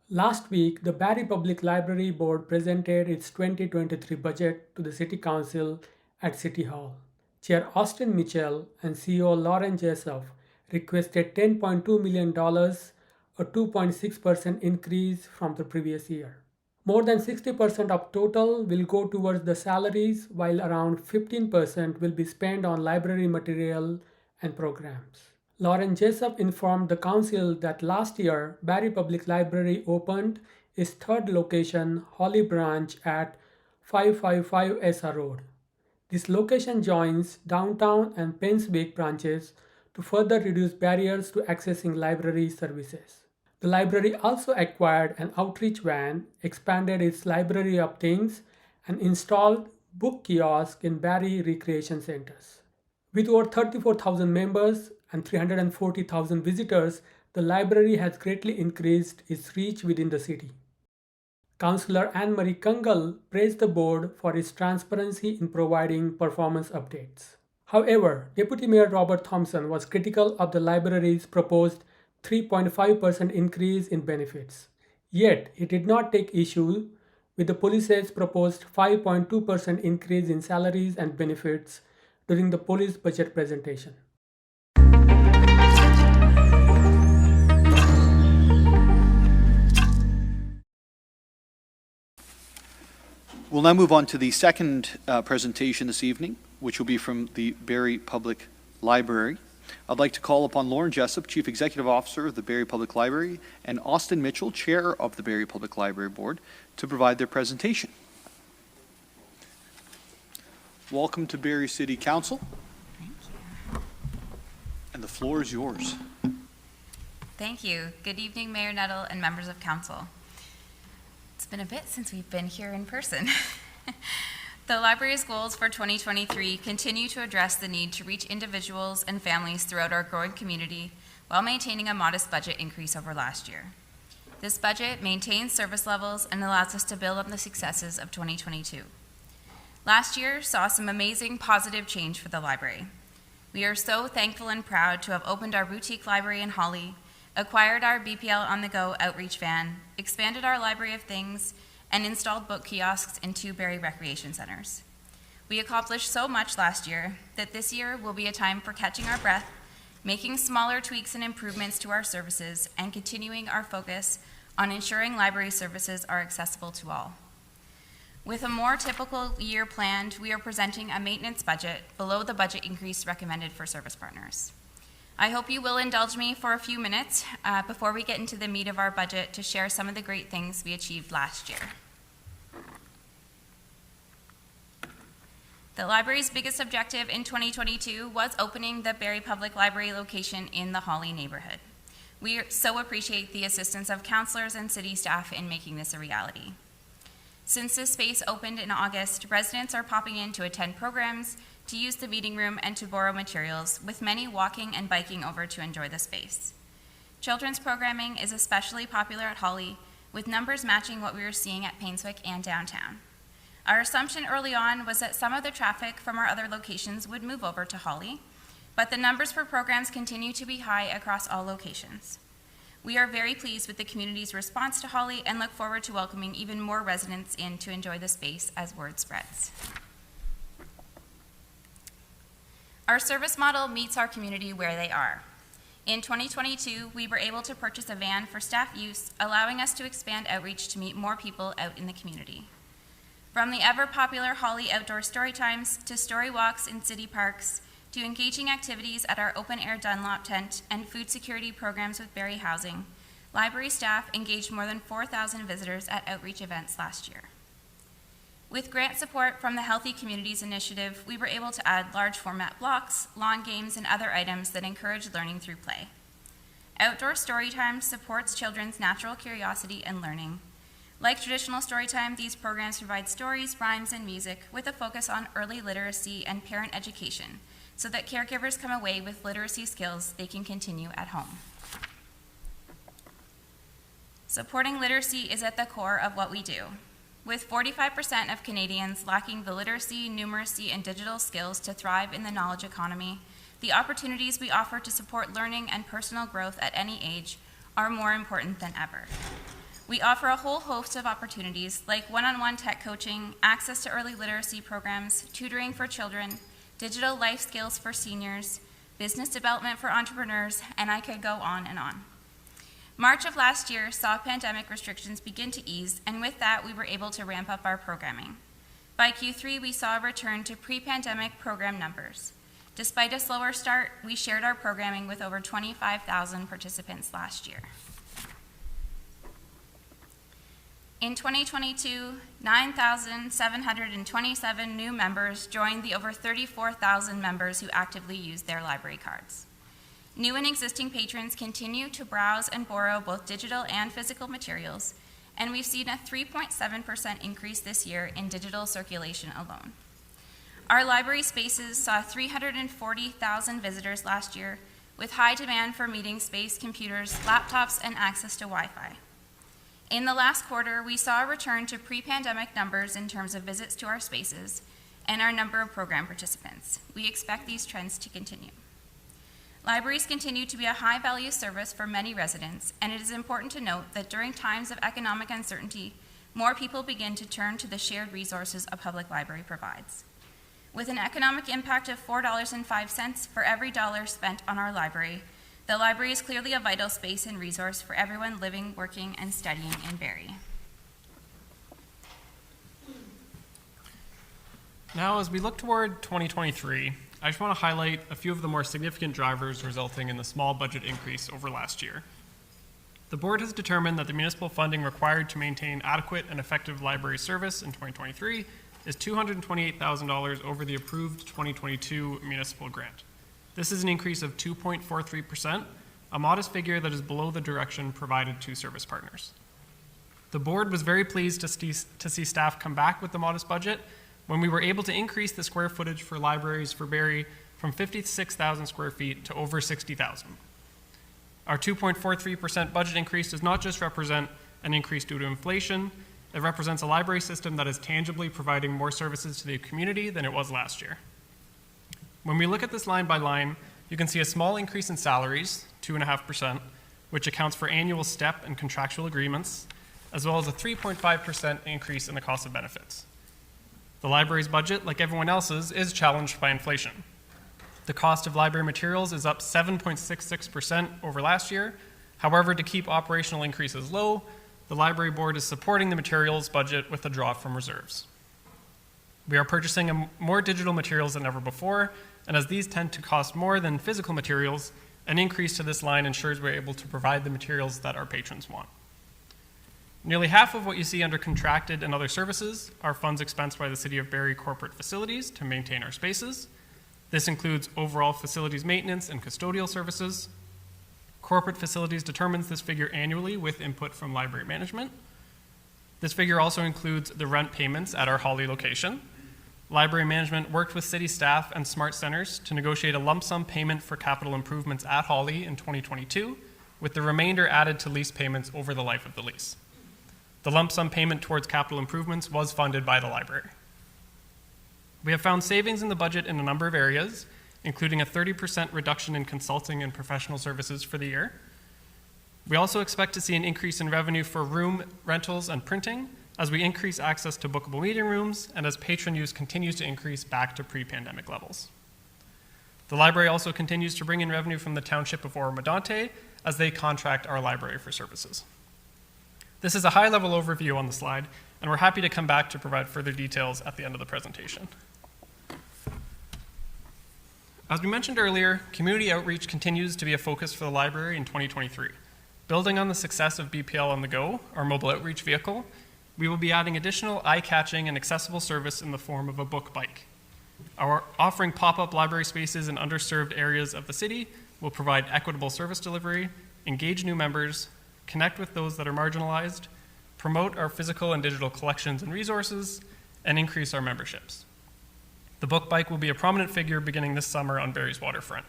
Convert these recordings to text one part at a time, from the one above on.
Last week, the Barrie Public Library Board presented its 2023 budget to the City Council at City Hall. Chair Austin Mitchell and CEO Lauren Jessop requested $10.2 million, a 2.6% increase from the previous year. More than 60% of total will go towards the salaries, while around 15% will be spent on library material and programs. Lauren Jessop informed the council that last year, Barrie Public Library opened its third location, Holly Branch, at 555 Essa Road. This location joins Downtown and Painswick branches to further reduce barriers to accessing library services. The library also acquired an outreach van, expanded its library of things, and installed book kiosks in Barrie recreation centers. With over 34,000 members and 340,000 visitors, the library has greatly increased its reach within the city. Councillor Anne-Marie Kungl praised the board for its transparency in providing performance updates. However, Deputy Mayor Robert Thompson was critical of the library's proposed 3.5% increase in benefits. Yet, he did not take issue with the police's proposed 5.2% increase in salaries and benefits during the police budget presentation. We'll now move on to the second presentation this evening, which will be from the Barrie Public Library. I'd like to call upon Lauren Jessop, Chief Executive Officer of the Barrie Public Library, and Austin Mitchell, Chair of the Barrie Public Library Board, to provide their presentation. Welcome to Barrie City Council. Thank you. And the floor is yours. Thank you. Good evening, Mayor Nettle and members of council. It's been a bit since we've been here in person. The library's goals for 2023 continue to address the need to reach individuals and families throughout our growing community while maintaining a modest budget increase over last year. This budget maintains service levels and allows us to build on the successes of 2022. Last year saw some amazing positive change for the library. We are so thankful and proud to have opened our boutique library in Holly, acquired our BPL on-the-go outreach van, expanded our library of things, and installed book kiosks in 2 Barrie recreation centers. We accomplished so much last year that this year will be a time for catching our breath, making smaller tweaks and improvements to our services, and continuing our focus on ensuring library services are accessible to all. With a more typical year planned, we are presenting a maintenance budget below the budget increase recommended for service partners. I hope you will indulge me for a few minutes before we get into the meat of our budget to share some of the great things we achieved last year. The library's biggest objective in 2022 was opening the Barrie Public Library location in the Holly neighborhood. We so appreciate the assistance of councillors and city staff in making this a reality. Since this space opened in August, residents are popping in to attend programs, to use the meeting room, and to borrow materials, with many walking and biking over to enjoy the space. Children's programming is especially popular at Holly, with numbers matching what we were seeing at Painswick and downtown. Our assumption early on was that some of the traffic from our other locations would move over to Holly, but the numbers for programs continue to be high across all locations. We are very pleased with the community's response to Holly and look forward to welcoming even more residents in to enjoy the space as word spreads. Our service model meets our community where they are. In 2022, we were able to purchase a van for staff use, allowing us to expand outreach to meet more people out in the community. From the ever-popular Holly outdoor story times to story walks in city parks, to engaging activities at our open-air Dunlop tent and food security programs with Barrie Housing, library staff engaged more than 4,000 visitors at outreach events last year. With grant support from the Healthy Communities Initiative, we were able to add large format blocks, lawn games, and other items that encourage learning through play. Outdoor Storytime supports children's natural curiosity and learning. Like traditional storytime, these programs provide stories, rhymes, and music with a focus on early literacy and parent education, so that caregivers come away with literacy skills they can continue at home. Supporting literacy is at the core of what we do. With 45% of Canadians lacking the literacy, numeracy, and digital skills to thrive in the knowledge economy, the opportunities we offer to support learning and personal growth at any age are more important than ever. We offer a whole host of opportunities like one-on-one tech coaching, access to early literacy programs, tutoring for children, digital life skills for seniors, business development for entrepreneurs, and I could go on and on. March of last year saw pandemic restrictions begin to ease, and with that, we were able to ramp up our programming. By Q3, we saw a return to pre-pandemic program numbers. Despite a slower start, we shared our programming with over 25,000 participants last year. In 2022, 9,727 new members joined the over 34,000 members who actively use their library cards. New and existing patrons continue to browse and borrow both digital and physical materials, and we've seen a 3.7% increase this year in digital circulation alone. Our library spaces saw 340,000 visitors last year, with high demand for meeting space, computers, laptops, and access to Wi-Fi. In the last quarter, we saw a return to pre-pandemic numbers in terms of visits to our spaces and our number of program participants. We expect these trends to continue. Libraries continue to be a high-value service for many residents, and it is important to note that during times of economic uncertainty, more people begin to turn to the shared resources a public library provides. With an economic impact of $4.05 for every dollar spent on our library, the library is clearly a vital space and resource for everyone living, working, and studying in Barrie. Now, as we look toward 2023, I just want to highlight a few of the more significant drivers resulting in the small budget increase over last year. The board has determined that the municipal funding required to maintain adequate and effective library service in 2023 is $228,000 over the approved 2022 municipal grant. This is an increase of 2.43%, a modest figure that is below the direction provided to service partners. The board was very pleased to see staff come back with the modest budget when we were able to increase the square footage for libraries for Barrie from 56,000 square feet to over 60,000. Our 2.43% budget increase does not just represent an increase due to inflation, it represents a library system that is tangibly providing more services to the community than it was last year. When we look at this line by line, you can see a small increase in salaries, 2.5%, which accounts for annual step and contractual agreements, as well as a 3.5% increase in the cost of benefits. The library's budget, like everyone else's, is challenged by inflation. The cost of library materials is up 7.66% over last year. However, to keep operational increases low, the library board is supporting the materials budget with a draw from reserves. We are purchasing more digital materials than ever before, and as these tend to cost more than physical materials, an increase to this line ensures we're able to provide the materials that our patrons want. Nearly half of what you see under contracted and other services are funds expensed by the City of Barrie corporate facilities to maintain our spaces. This includes overall facilities maintenance and custodial services. Corporate facilities determines this figure annually with input from library management. This figure also includes the rent payments at our Holly location. Library management worked with city staff and smart centers to negotiate a lump sum payment for capital improvements at Holly in 2022, with the remainder added to lease payments over the life of the lease. The lump sum payment towards capital improvements was funded by the library. We have found savings in the budget in a number of areas, including a 30% reduction in consulting and professional services for the year. We also expect to see an increase in revenue for room rentals and printing as we increase access to bookable meeting rooms and as patron use continues to increase back to pre-pandemic levels. The library also continues to bring in revenue from the Township of Oro-Medonte as they contract our library for services. This is a high-level overview on the slide, and we're happy to come back to provide further details at the end of the presentation. As we mentioned earlier, community outreach continues to be a focus for the library in 2023. Building on the success of BPL on the Go, our mobile outreach vehicle, we will be adding additional eye-catching and accessible service in the form of a book bike. Our offering pop-up library spaces in underserved areas of the city will provide equitable service delivery, engage new members, connect with those that are marginalized, promote our physical and digital collections and resources, and increase our memberships. The book bike will be a prominent figure beginning this summer on Barrie's waterfront.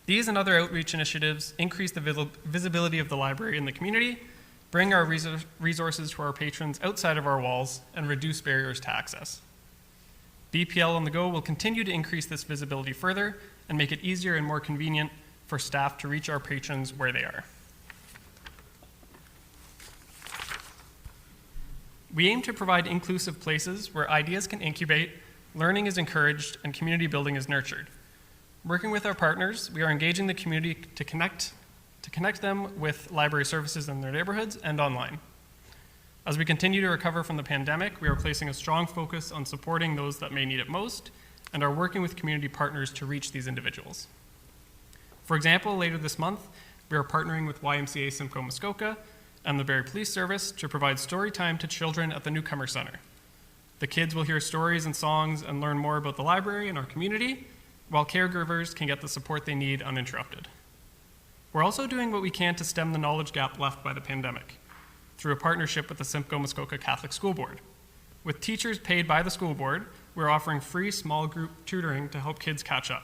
These and other outreach initiatives increase the visibility of the library in the community, bring our resources to our patrons outside of our walls, and reduce barriers to access. BPL on the Go will continue to increase this visibility further and make it easier and more convenient for staff to reach our patrons where they are. We aim to provide inclusive places where ideas can incubate, learning is encouraged, and community building is nurtured. Working with our partners, we are engaging the community to connect them with library services in their neighborhoods and online. As we continue to recover from the pandemic, we are placing a strong focus on supporting those that may need it most and are working with community partners to reach these individuals. For example, later this month, we are partnering with YMCA Simcoe Muskoka and the Barrie Police Service to provide story time to children at the Newcomer Center. The kids will hear stories and songs and learn more about the library and our community, while caregivers can get the support they need uninterrupted. We're also doing what we can to stem the knowledge gap left by the pandemic through a partnership with the Simcoe Muskoka Catholic School Board. With teachers paid by the school board, we're offering free small group tutoring to help kids catch up.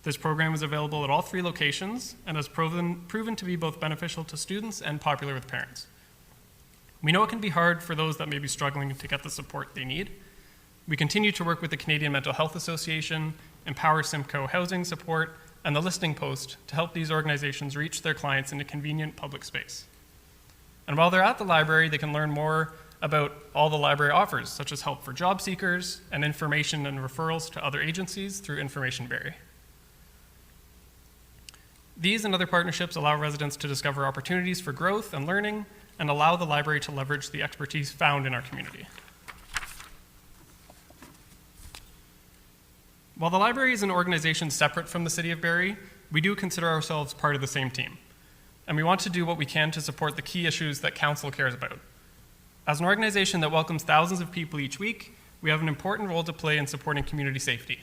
This program is available at all 3 locations and has proven to be both beneficial to students and popular with parents. We know it can be hard for those that may be struggling to get the support they need. We continue to work with the Canadian Mental Health Association, Empower Simcoe Housing Support, and the Listening Post to help these organizations reach their clients in a convenient public space. And while they're at the library, they can learn more about all the library offers, such as help for job seekers and information and referrals to other agencies through Information Barrie. These and other partnerships allow residents to discover opportunities for growth and learning and allow the library to leverage the expertise found in our community. While the library is an organization separate from the City of Barrie, we do consider ourselves part of the same team. And we want to do what we can to support the key issues that Council cares about. As an organization that welcomes thousands of people each week, we have an important role to play in supporting community safety.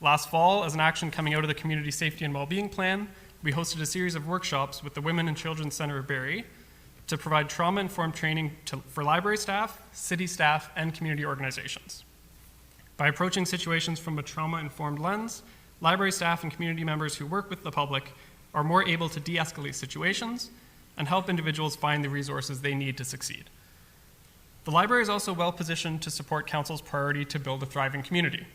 Last fall, as an action coming out of the Community Safety and Wellbeing Plan, we hosted a series of workshops with the Women and Children's Centre of Barrie to provide trauma-informed training for library staff, city staff, and community organizations. By approaching situations from a trauma-informed lens, library staff and community members who work with the public are more able to de-escalate situations and help individuals find the resources they need to succeed. The library is also well positioned to support Council's priority to build a thriving community.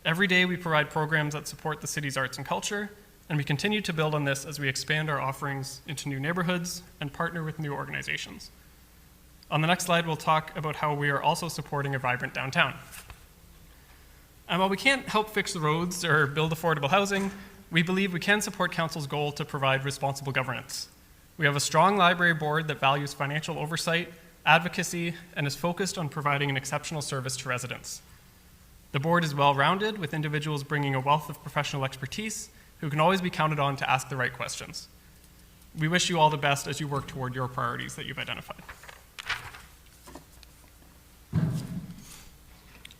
Every day we provide programs that support the city's arts and culture, and we continue to build on this as we expand our offerings into new neighborhoods and partner with new organizations. On the next slide, we'll talk about how we are also supporting a vibrant downtown. And while we can't help fix the roads or build affordable housing, we believe we can support Council's goal to provide responsible governance. We have a strong library board that values financial oversight, advocacy, and is focused on providing an exceptional service to residents. The board is well-rounded, with individuals bringing a wealth of professional expertise who can always be counted on to ask the right questions. We wish you all the best as you work toward your priorities that you've identified.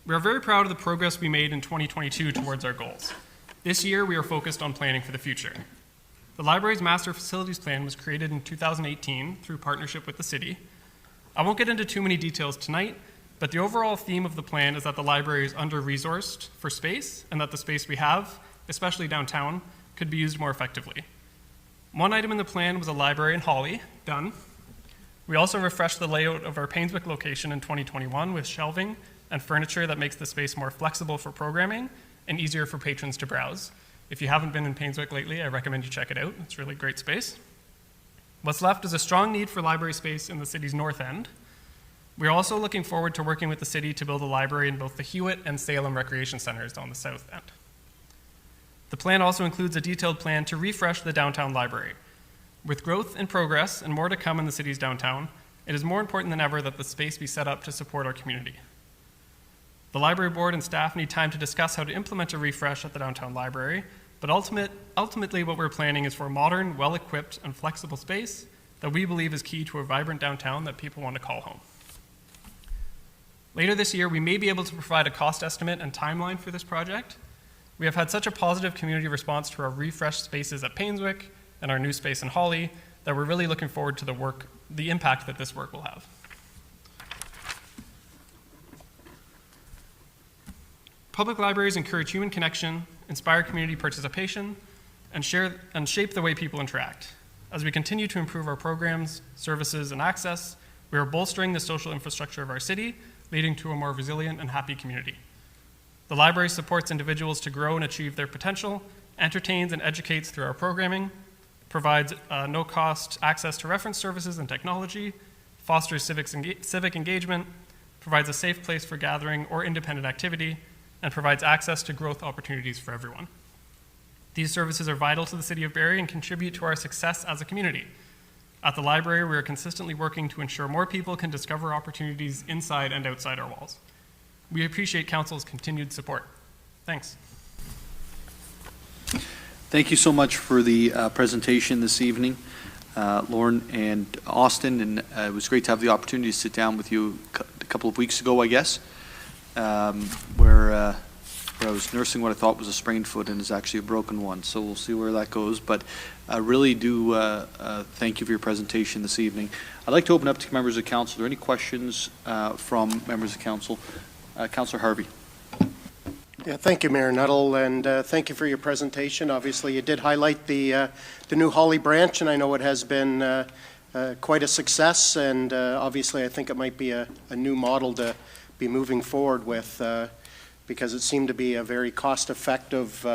We are very proud of the progress we made in 2022 towards our goals. This year, we are focused on planning for the future. The library's master facilities plan was created in 2018 through partnership with the city. I won't get into too many details tonight, but the overall theme of the plan is that the library is under-resourced for space and that the space we have, especially downtown, could be used more effectively. One item in the plan was a library in Holly, done. We also refreshed the layout of our Painswick location in 2021 with shelving and furniture that makes the space more flexible for programming and easier for patrons to browse. If you haven't been in Painswick lately, I recommend you check it out. It's a really great space. What's left is a strong need for library space in the city's north end. We're also looking forward to working with the city to build a library in both the Hewitt and Salem recreation centers on the south end. The plan also includes a detailed plan to refresh the downtown library. With growth in progress and more to come in the city's downtown, it is more important than ever that the space be set up to support our community. The library board and staff need time to discuss how to implement a refresh at the downtown library, but ultimately what we're planning is for a modern, well-equipped, and flexible space that we believe is key to a vibrant downtown that people want to call home. Later this year, we may be able to provide a cost estimate and timeline for this project. We have had such a positive community response to our refreshed spaces at Painswick and our new space in Holly that we're really looking forward to the impact that this work will have. Public libraries encourage human connection, inspire community participation, and shape the way people interact. As we continue to improve our programs, services, and access, we are bolstering the social infrastructure of our city, leading to a more resilient and happy community. The library supports individuals to grow and achieve their potential, entertains and educates through our programming, provides no-cost access to reference services and technology, fosters civic engagement, provides a safe place for gathering or independent activity, and provides access to growth opportunities for everyone. These services are vital to the City of Barrie and contribute to our success as a community. At the library, we are consistently working to ensure more people can discover opportunities inside and outside our walls. We appreciate Council's continued support. Thanks. Thank you so much for the presentation this evening, Lauren and Austin, and it was great to have the opportunity to sit down with you a couple of weeks ago, I guess, where I was nursing what I thought was a sprained foot and is actually a broken one, so we'll see where that goes. But I really do thank you for your presentation this evening. I'd like to open up to members of council. Are there any questions from members of council? Councillor Harvey. Yeah, thank you, Mayor Nuttall, and thank you for your presentation. Obviously, you did highlight the new Holly branch, and I know it has been quite a success, and obviously I think it might be a new model to be moving forward with, because it seemed to be a very cost-effective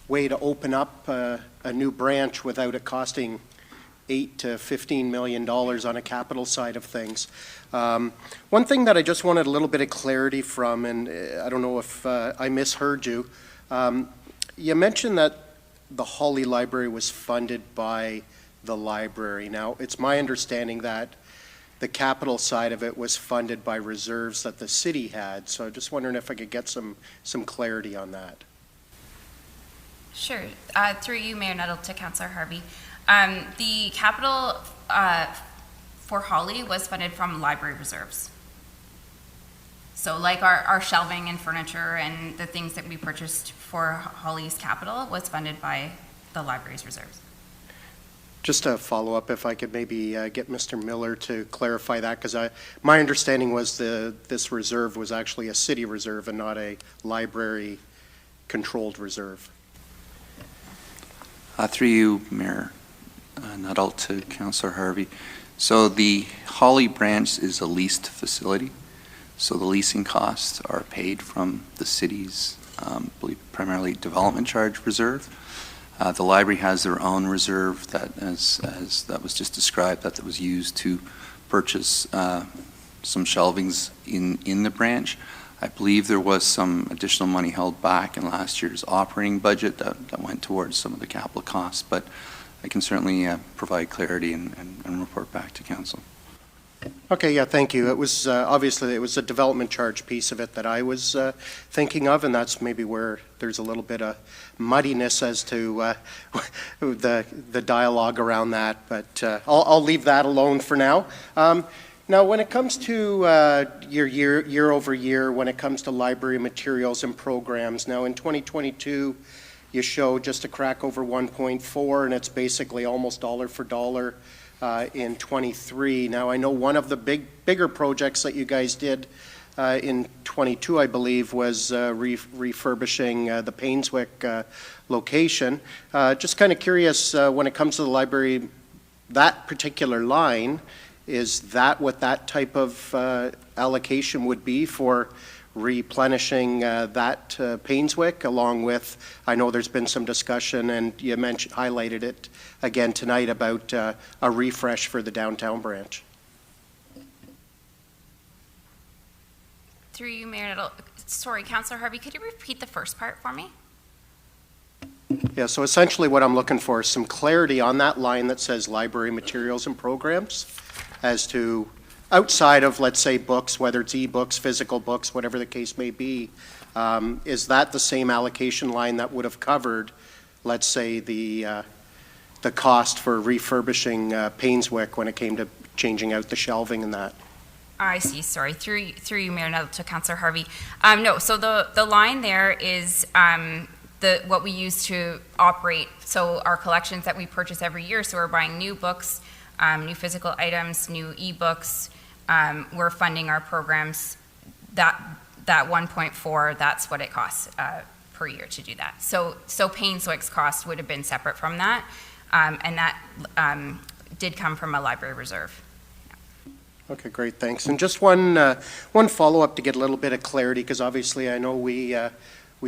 way to open up a new branch without it costing $8 to $15 million on a capital side of things. One thing that I just wanted a little bit of clarity from, and I don't know if I misheard you, you mentioned that the Holly Library was funded by the library. Now, it's my understanding that the capital side of it was funded by reserves that the city had, so I'm just wondering if I could get some clarity on that. Sure. Through you, Mayor Nuttall, to Councillor Harvey. The capital for Holly was funded from library reserves. So like our shelving and furniture and the things that we purchased for Holly's capital was funded by the library's reserves. Just a follow-up, if I could maybe get Mr. Miller to clarify that, because my understanding was this reserve was actually a city reserve and not a library-controlled reserve. Through you, Mayor Nuttall, to Councillor Harvey. So the Holly branch is a leased facility. So the leasing costs are paid from the city's, primarily development charge reserve. The library has their own reserve that, as that was just described, that was used to purchase some shelvings in the branch. I believe there was some additional money held back in last year's operating budget that went towards some of the capital costs, but I can certainly provide clarity and report back to council. Okay, yeah, thank you. It was obviously it was a development charge piece of it that I was thinking of, and that's maybe where there's a little bit of muddiness as to the dialogue around that. But I'll leave that alone for now. Now, when it comes to your year over year, when it comes to library materials and programs, now in 2022, you show just a crack over 1.4, and it's basically almost dollar for dollar in 23. Now, I know one of the bigger projects that you guys did in 22, I believe, was refurbishing the Painswick location. Just kind of curious, when it comes to the library, that particular line, is that what that type of allocation would be for replenishing that Painswick, along with, I know there's been some discussion, and you highlighted it again tonight, about a refresh for the downtown branch? Through you, Mayor Nuttall. Sorry, Councillor Harvey, could you repeat the first part for me? Yeah, so essentially what I'm looking for is some clarity on that line that says library materials and programs, as to outside of, let's say, books, whether it's e-books, physical books, whatever the case may be, is that the same allocation line that would have covered, let's say, the cost for refurbishing Painswick when it came to changing out the shelving and that? I see, sorry. Through you, Mayor Nuttall, to Councillor Harvey. No, so the line there is what we use to operate, so our collections that we purchase every year, so we're buying new books, new physical items, new e-books, we're funding our programs. That 1.4, that's what it costs per year to do that. So Painswick's cost would have been separate from that, and that did come from a library reserve. Okay, great, thanks. And just one follow-up to get a little bit of clarity, because obviously I know we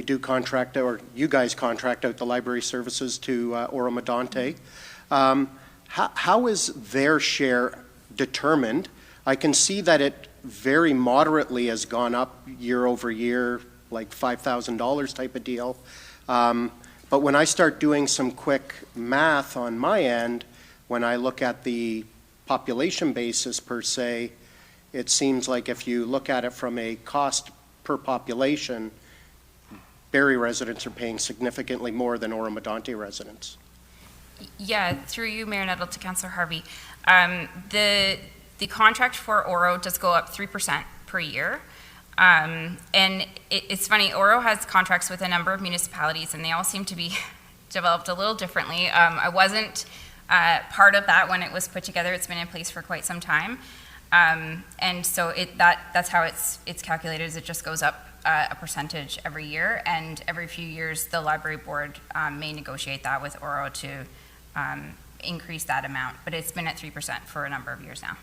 do contract, or you guys contract out the library services to Oro Medonte. How is their share determined? I can see that it very moderately has gone up year over year, like $5,000 type of deal. But when I start doing some quick math on my end, when I look at the population basis per se, it seems like if you look at it from a cost per population, Barrie residents are paying significantly more than Oro-Medonte residents. Yeah, through you, Mayor Nettle, to Councillor Harvey. The contract for Oro does go up 3% per year. And it's funny, Oro has contracts with a number of municipalities, and they all seem to be developed a little differently. I wasn't part of that when it was put together. It's been in place for quite some time. And so that's how it's calculated, is it just goes up a percentage every year, and every few years the library board may negotiate that with Oro to increase that amount, but it's been at 3% for a number of years now.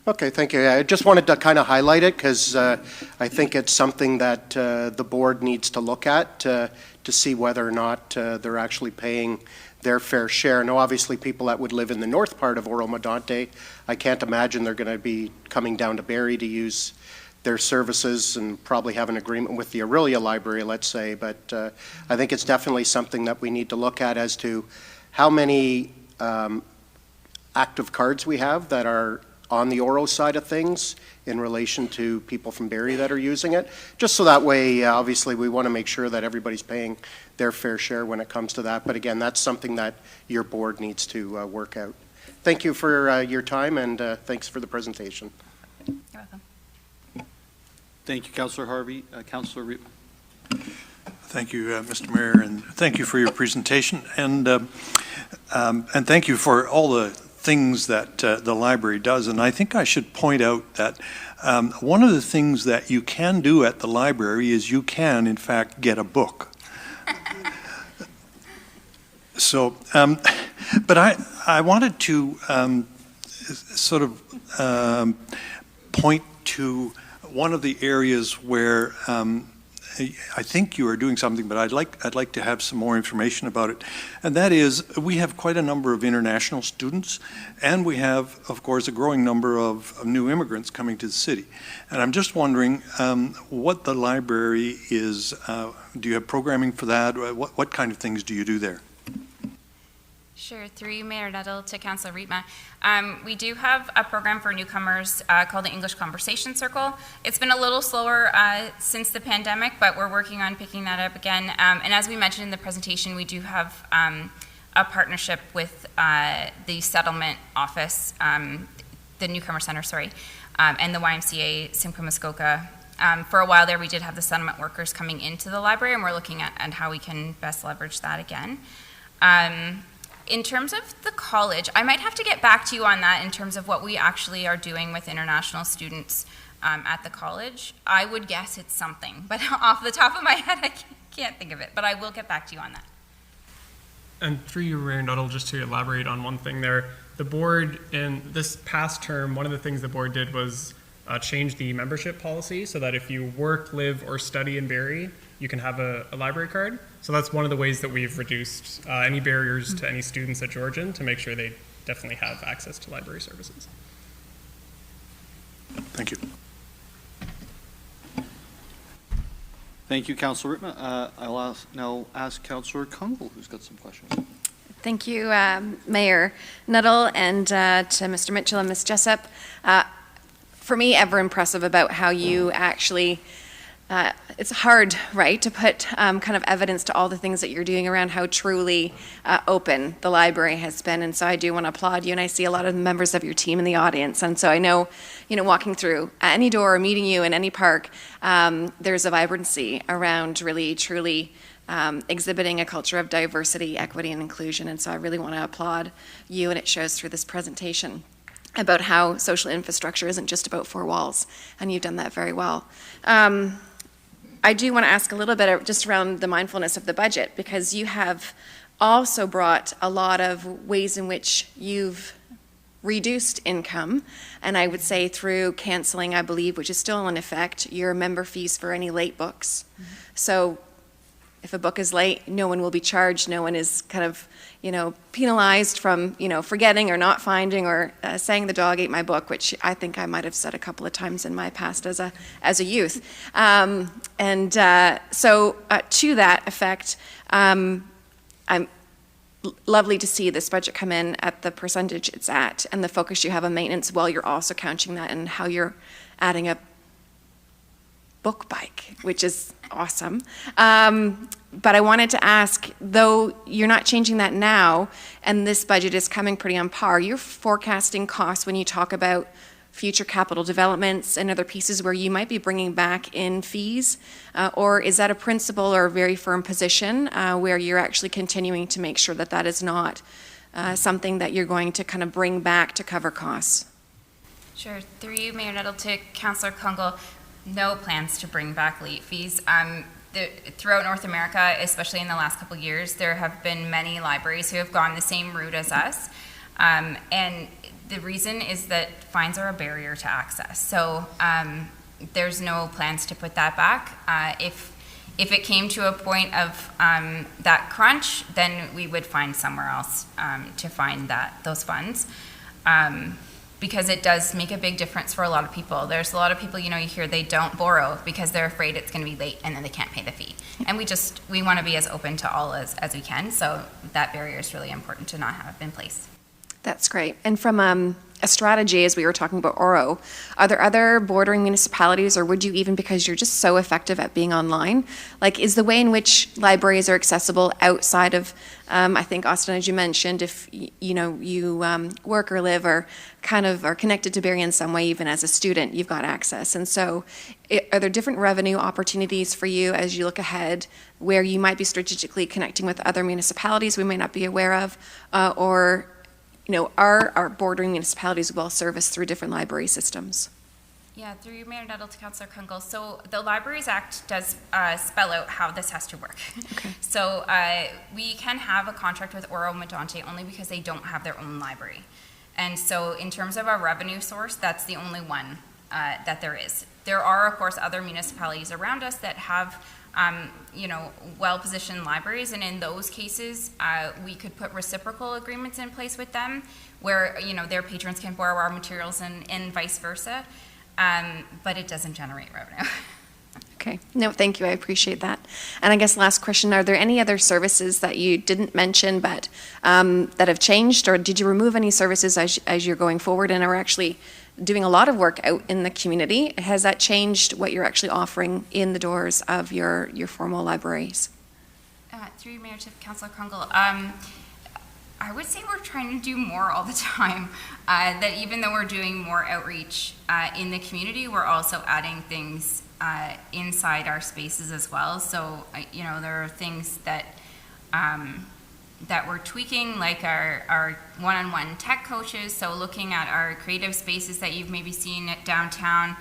Okay, thank you. I just wanted to kind of highlight it because I think it's something that the board needs to look at to see whether or not they're actually paying their fair share. Now, obviously, people that would live in the north part of Oro-Medonte, I can't imagine they're going to be coming down to Barrie to use their services and probably have an agreement with the Aurelia Library, let's say. But I think it's definitely something that we need to look at as to how many active cards we have that are on the Oro side of things in relation to people from Barrie that are using it. Just so that way, obviously, we want to make sure that everybody's paying their fair share when it comes to that. But again, that's something that your board needs to work out. Thank you for your time, and thanks for the presentation. You're welcome. Thank you, Councillor Harvey. Councillor Riepma. Thank you, Mr. Mayor, and thank you for your presentation, and thank you for all the things that the library does. And I think I should point out that one of the things that you can do at the library is you can, in fact, get a book. So, but I wanted to sort of point to one of the areas where I think you are doing something, but I'd like to have some more information about it. And that is, we have quite a number of international students, and we have, of course, a growing number of new immigrants coming to the city. And I'm just wondering what the library is. Do you have programming for that? What kind of things do you do there? Sure. Through you, Mayor Nettle, to Councillor Riepma. We do have a program for newcomers called the English Conversation Circle. It's been a little slower since the pandemic, but we're working on picking that up again. And as we mentioned in the presentation, we do have a partnership with the Settlement Office, the Newcomer Center, sorry, and the YMCA Simcoe Muskoka. For a while there, we did have the settlement workers coming into the library, and we're looking at how we can best leverage that again. In terms of the college, I might have to get back to you on that in terms of what we actually are doing with international students at the college. I would guess it's something, but off the top of my head, I can't think of it, but I will get back to you on that. And through you, Mayor Nuttall, just to elaborate on one thing there, the board in this past term, one of the things the board did was change the membership policy so that if you work, live, or study in Barrie, you can have a library card. So that's one of the ways that we've reduced any barriers to any students at Georgian to make sure they definitely have access to library services. Thank you. Thank you, Councillor Riepma. I'll now ask Councillor Kungl, who's got some questions. Thank you, Mayor Nuttall, and to Mr. Mitchell and Ms. Jessop. For me, ever impressive about how you actually it's hard, right, to put kind of evidence to all the things that you're doing around how truly open the library has been. And so I do want to applaud you, and I see a lot of members of your team in the audience. And so I know, walking through any door or meeting you in any park, there's a vibrancy around really, truly exhibiting a culture of diversity, equity, and inclusion. And so I really want to applaud you, and it shows through this presentation about how social infrastructure isn't just about four walls, and you've done that very well. I do want to ask a little bit just around the mindfulness of the budget, because you have also brought a lot of ways in which you've reduced income, and I would say through canceling, I believe, which is still in effect, your member fees for any late books. Mm-hmm. So if a book is late, no one will be charged, no one is kind of, penalized from, forgetting or not finding or saying the dog ate my book, which I think I might have said a couple of times in my past as a youth. So to that effect, I'm lovely to see this budget come in at the percentage it's at and the focus you have on maintenance while you're also counting that and how you're adding a book bike, which is awesome. But I wanted to ask, though you're not changing that now, and this budget is coming pretty on par, you're forecasting costs when you talk about future capital developments and other pieces where you might be bringing back in fees, or is that a principle or a very firm position where you're actually continuing to make sure that that is not something that you're going to kind of bring back to cover costs? Sure. Through you, Mayor Nettle, to Councillor Kungl, no plans to bring back late fees. Throughout North America, especially in the last couple of years, there have been many libraries who have gone the same route as us. And the reason is that fines are a barrier to access. So there's no plans to put that back. If it came to a point of that crunch, then we would find somewhere else to find those funds. Because it does make a big difference for a lot of people. There's a lot of people, you hear they don't borrow because they're afraid it's going to be late and then they can't pay the fee. And we want to be as open to all as we can. So that barrier is really important to not have in place. That's great. And from a strategy, as we were talking about Oro, are there other bordering municipalities, or would you even, because you're just so effective at being online, like is the way in which libraries are accessible outside of, I think, Austin, as you mentioned, if you work or live or kind of are connected to Barrie in some way, even as a student, you've got access. And so are there different revenue opportunities for you as you look ahead where you might be strategically connecting with other municipalities we may not be aware of, or are our bordering municipalities well serviced through different library systems? Yeah, through you, Mayor Nettle, to Councillor Kungl. So the Libraries Act does spell out how this has to work. Okay. So we can have a contract with Oro Medonte only because they don't have their own library. And so in terms of our revenue source, that's the only one that there is. There are, of course, other municipalities around us that have well-positioned libraries, and in those cases, we could put reciprocal agreements in place with them where, their patrons can borrow our materials and vice versa, but it doesn't generate revenue. Okay. No, thank you. I appreciate that. And I guess last question, are there any other services that you didn't mention but that have changed, or did you remove any services as you're going forward and are actually doing a lot of work out in the community? Has that changed what you're actually offering in the doors of your formal libraries? Through you, Mayor, to Councillor Kungl, I would say we're trying to do more all the time. That even though we're doing more outreach in the community, we're also adding things inside our spaces as well. So, there are things that we're tweaking, like our one-on-one tech coaches. So looking at our creative spaces that you've maybe seen at downtown,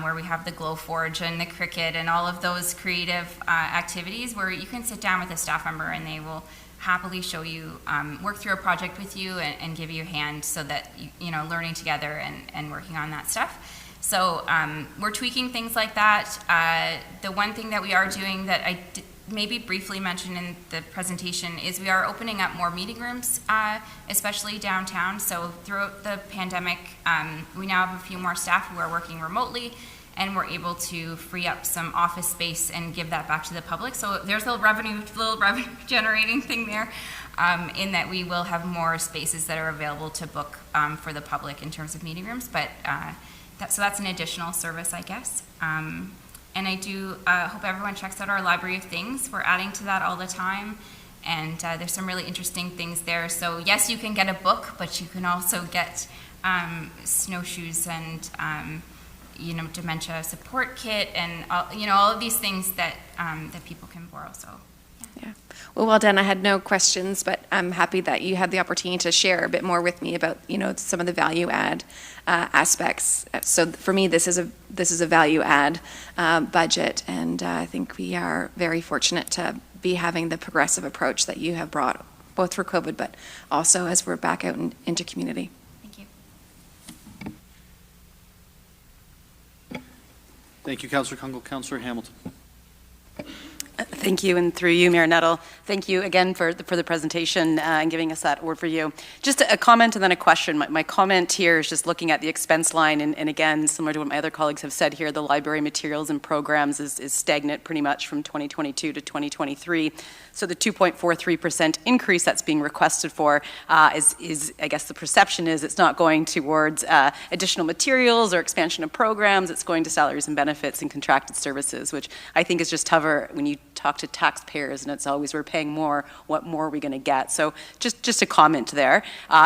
where we have the Glow Forge and the Cricut and all of those creative activities where you can sit down with a staff member and they will happily show you, work through a project with you and give you a hand so that, learning together and working on that stuff. So we're tweaking things like that. The one thing that we are doing that I maybe briefly mentioned in the presentation is we are opening up more meeting rooms, especially downtown. So throughout the pandemic, we now have a few more staff who are working remotely, and we're able to free up some office space and give that back to the public. So there's a little revenue generating thing there, in that we will have more spaces that are available to book for the public in terms of meeting rooms. But so that's an additional service, I guess. And I do hope everyone checks out our Library of Things. We're adding to that all the time, and there's some really interesting things there. So yes, you can get a book, but you can also get snowshoes and dementia support kit and all of these things that people can borrow. So yeah. Well done. I had no questions, but I'm happy that you had the opportunity to share a bit more with me about some of the value add aspects. So for me, this is a value add budget, and I think we are very fortunate to be having the progressive approach that you have brought, both for COVID, but also as we're back out into community. Thank you. Thank you, Councillor Kungl. Councillor Hamilton. Thank you, and through you, Mayor Nuttall, thank you again for the presentation and giving us that overview. Just a comment and then a question. My comment here is just looking at the expense line, and again, similar to what my other colleagues have said here, the library materials and programs is stagnant pretty much from 2022 to 2023. So the 2.43% increase that's being requested for is, I guess the perception is it's not going towards additional materials or expansion of programs, it's going to salaries and benefits and contracted services, which I think is just tougher when you talk to taxpayers, and it's always we're paying more, what more are we going to get? So just a comment there.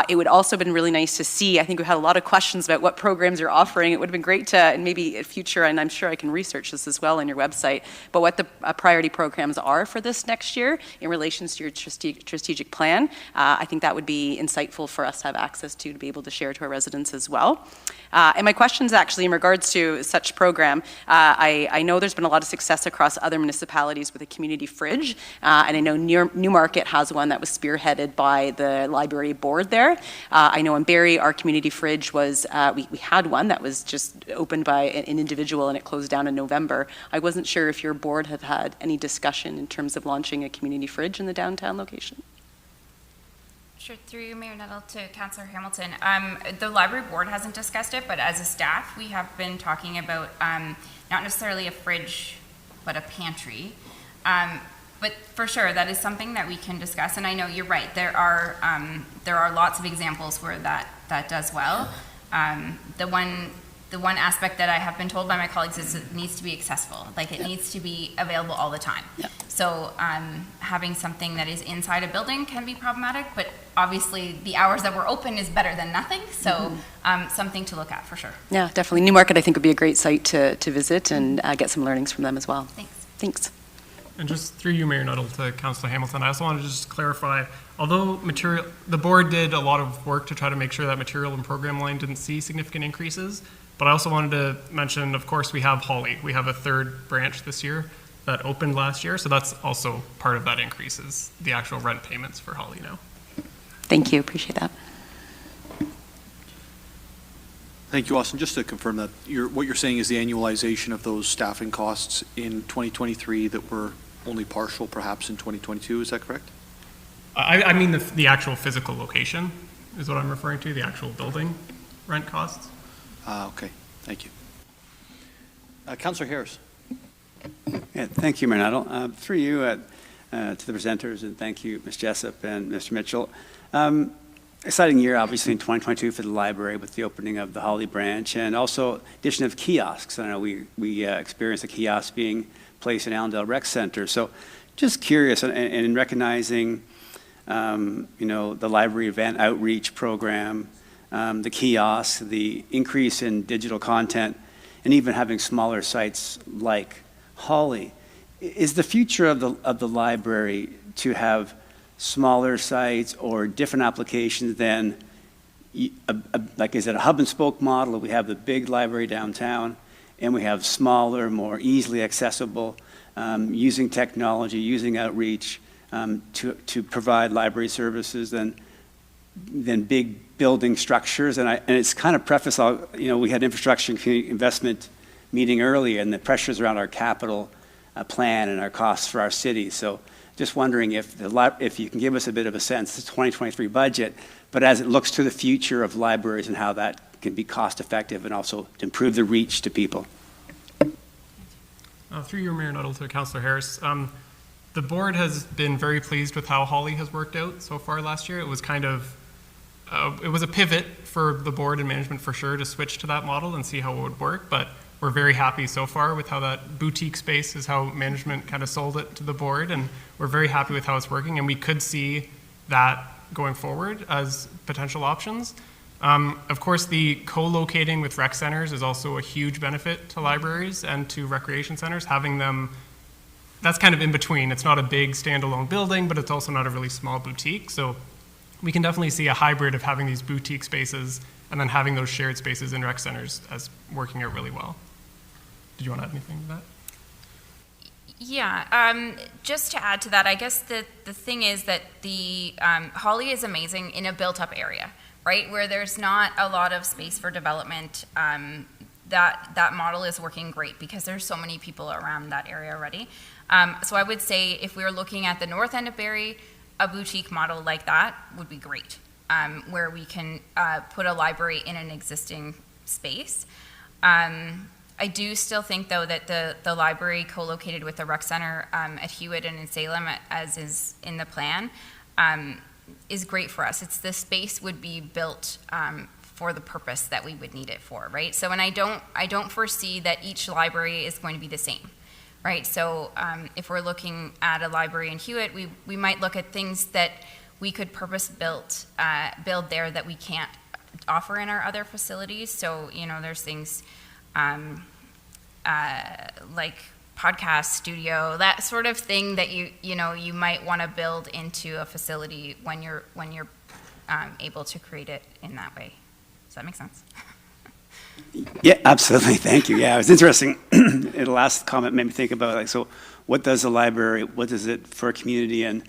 It would also have been really nice to see, I think we had a lot of questions about what programs you're offering. It would have been great to, and maybe in future, and I'm sure I can research this as well on your website, but what the priority programs are for this next year in relation to your strategic plan. I think that would be insightful for us to have access to be able to share to our residents as well. And my question is actually in regards to such program. I know there's been a lot of success across other municipalities with a community fridge, and I know Newmarket has one that was spearheaded by the library board there. I know in Barrie, our community fridge was, we had one that was just opened by an individual and it closed down in November. I wasn't sure if your board had had any discussion in terms of launching a community fridge in the downtown location. Sure, through you, Mayor Nuttall, to Councillor Hamilton. The library board hasn't discussed it, but as a staff, we have been talking about not necessarily a fridge, but a pantry. But for sure, that is something that we can discuss. And I know you're right. There are lots of examples where that does well. The one aspect that I have been told by my colleagues is it needs to be accessible. Like it needs to be available all the time. Yep. So having something that is inside a building can be problematic, but obviously the hours that we're open is better than nothing. So something to look at for sure. Yeah, definitely. Newmarket I think would be a great site to visit and get some learnings from them as well. Thanks. And just through you, Mayor Nuttall, to Councillor Hamilton, I also wanted to just clarify, although the board did a lot of work to try to make sure that material and program line didn't see significant increases, but I also wanted to mention, of course, we have Holly. We have a third branch this year that opened last year, so that's also part of that increase is the actual rent payments for Holly now. Thank you, appreciate that. Thank you, Austin. Just to confirm that what you're saying is the annualization of those staffing costs in 2023 that were only partial perhaps in 2022, is that correct? I mean the actual physical location is what I'm referring to, the actual building rent costs. Okay, thank you. Councillor Harris. Yeah, thank you, Mayor Nuttall. Through you to the presenters, and thank you, Ms. Jessop and Mr. Mitchell. Exciting year, obviously, in 2022 for the library with the opening of the Holly branch and also addition of kiosks. I know we experienced a kiosk being placed in Allendale Rec Center. So just curious, and in recognizing, the library event outreach program, the kiosks, the increase in digital content, and even having smaller sites like Holly, is the future of the library to have smaller sites or different applications than, like is it a hub and spoke model? We have the big library downtown, and we have smaller, more easily accessible, using technology, using outreach to provide library services than big building structures. And it's kind of prefaced, we had infrastructure and community investment meeting earlier, and the pressures around our capital plan and our costs for our city. So just wondering if you can give us a bit of a sense, the 2023 budget, but as it looks to the future of libraries and how that can be cost effective and also to improve the reach to people. Through your Mayor Nuttall to Councillor Harris, the board has been very pleased with how Holly has worked out so far last year. It was kind of, it was a pivot for the board and management for sure to switch to that model and see how it would work, but we're very happy so far with how that boutique space is how management kind of sold it to the board, and we're very happy with how it's working, and we could see that going forward as potential options. Of course, the co-locating with rec centers is also a huge benefit to libraries and to recreation centers. Having them, that's kind of in between. It's not a big standalone building, but it's also not a really small boutique. So we can definitely see a hybrid of having these boutique spaces and then having those shared spaces in rec centers as working out really well. Did you want to add anything to that? Yeah, just to add to that, I guess the thing is that the Holly is amazing in a built-up area, right, where there's not a lot of space for development. that model is working great because there's so many people around that area already. So I would say if we were looking at the north end of Barrie, a boutique model like that would be great, where we can put a library in an existing space. I do still think, though, that the library co-located with the rec center at Hewitt and in Salem, as is in the plan, is great for us. The space would be built for the purpose that we would need it for, right? So, and I don't foresee that each library is going to be the same, right? So, if we're looking at a library in Hewitt, we might look at things that we could build there that we can't offer in our other facilities. So, there's things like podcast studio, that sort of thing that you might want to build into a facility when you're able to create it in that way. Does that make sense? Yeah, absolutely. Thank you. Yeah, it was interesting. The last comment made me think about, so what does the library, what is it for a community? And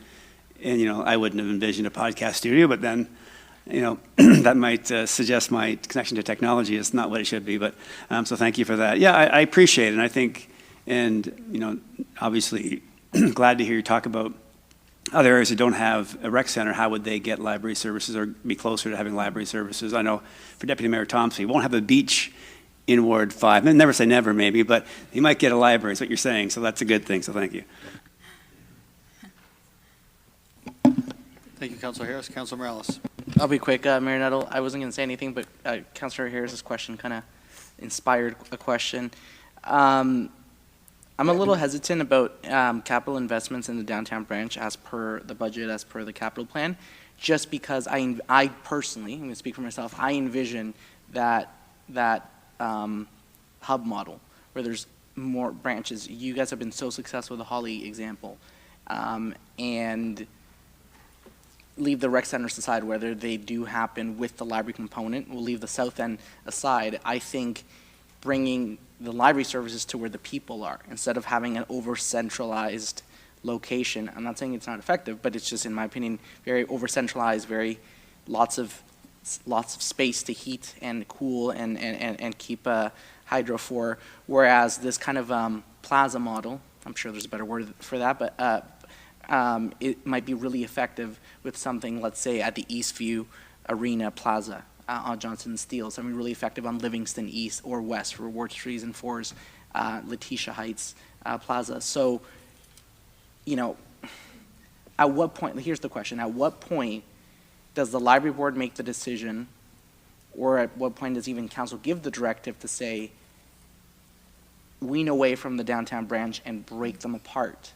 I wouldn't have envisioned a podcast studio, but then, that might suggest my connection to technology is not what it should be. But so thank you for that. Yeah, I appreciate it. And I think, obviously glad to hear you talk about other areas that don't have a rec center. How would they get library services or be closer to having library services? I know for Deputy Mayor Thompson, he won't have a beach in Ward 5. And never say never, maybe, but he might get a library, is what you're saying. So that's a good thing. So thank you. Thank you, Councilor Harris. Councilor Morales. I'll be quick, Mayor Nettle. I wasn't going to say anything, but Councilor Harris's question kind of inspired a question. I'm a little hesitant about capital investments in the downtown branch as per the budget, as per the capital plan, just because I personally, I'm going to speak for myself, I envision that hub model where there's more branches. You guys have been so successful with the Holly example, and leave the rec centers aside, whether they do happen with the library component. We'll leave the south end aside. I think bringing the library services to where the people are, instead of having an over-centralized location. I'm not saying it's not effective, but it's just, in my opinion, very over-centralized, lots of space to heat and cool and keep hydro for. Whereas this kind of plaza model, I'm sure there's a better word for that, but it might be really effective with something, let's say, at the Eastview Arena Plaza on Johnson and Steele. Something really effective on Livingston East or West for Ward 3s and 4s, Letitia Heights Plaza. So, at what point, here's the question, at what point does the library board make the decision, or at what point does even council give the directive to say, wean away from the downtown branch and break them apart?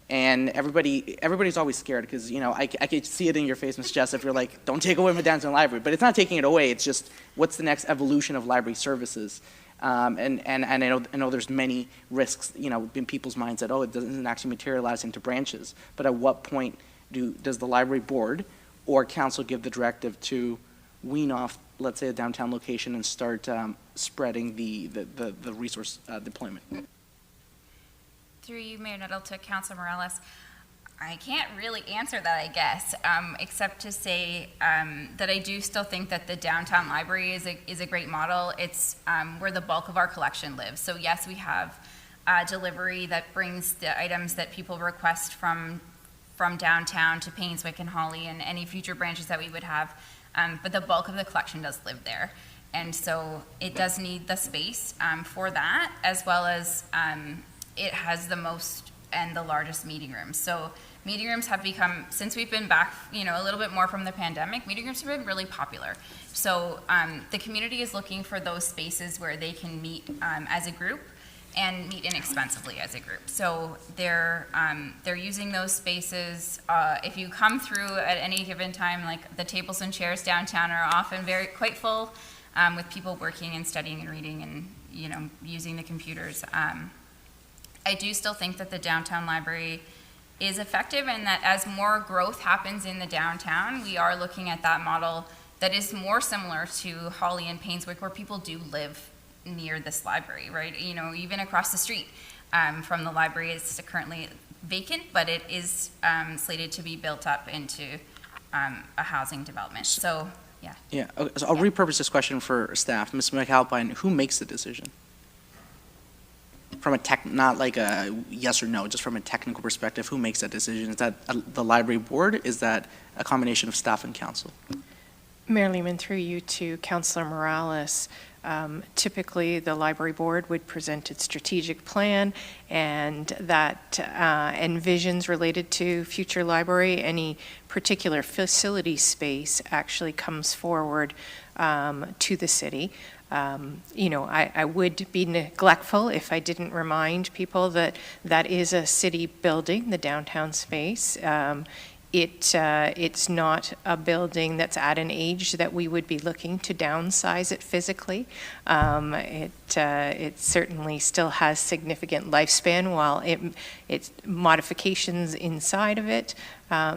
And everybody's always scared because, I could see it in your face, Ms. Jessop, you're like, don't take away my downtown library. But it's not taking it away, it's just, what's the next evolution of library services? And I know there's many risks, in people's minds that, it doesn't actually materialize into branches. But at what point does the library board or council give the directive to wean off, let's say, a downtown location and start spreading the resource deployment? Through you, Mayor Nettle, to Councilor Morales, I can't really answer that, I guess, except to say that I do still think that the downtown library is a great model. It's where the bulk of our collection lives. So yes, we have delivery that brings the items that people request from downtown to Painswick and Holly and any future branches that we would have, but the bulk of the collection does live there. And so it does need the space for that, as well as it has the most and the largest meeting rooms. So meeting rooms have become, since we've been back, a little bit more from the pandemic, meeting rooms have been really popular. So the community is looking for those spaces where they can meet as a group and meet inexpensively as a group. So they're using those spaces. If you come through at any given time, like the tables and chairs downtown are often quite full with people working and studying and reading and using the computers. I do still think that the downtown library is effective, and that as more growth happens in the downtown, we are looking at that model that is more similar to Holly and Painswick, where people do live near this library, right? Even across the street from the library, it's currently vacant, but it is slated to be built up into a housing development. So Yeah. Yeah, okay, so I'll repurpose this question for staff. Ms. McAlpine, who makes the decision? From a not like a yes or no, just from a technical perspective, who makes that decision? Is that the library board? Is that a combination of staff and council? Mayor Lehman, through you to Councillor Morales, typically the library board would present its strategic plan and that envisions related to future library. Any particular facility space actually comes forward to the city. I would be neglectful if I didn't remind people that that is a city building, the downtown space. It's not a building that's at an age that we would be looking to downsize it physically. It certainly still has significant lifespan, while its modifications inside of it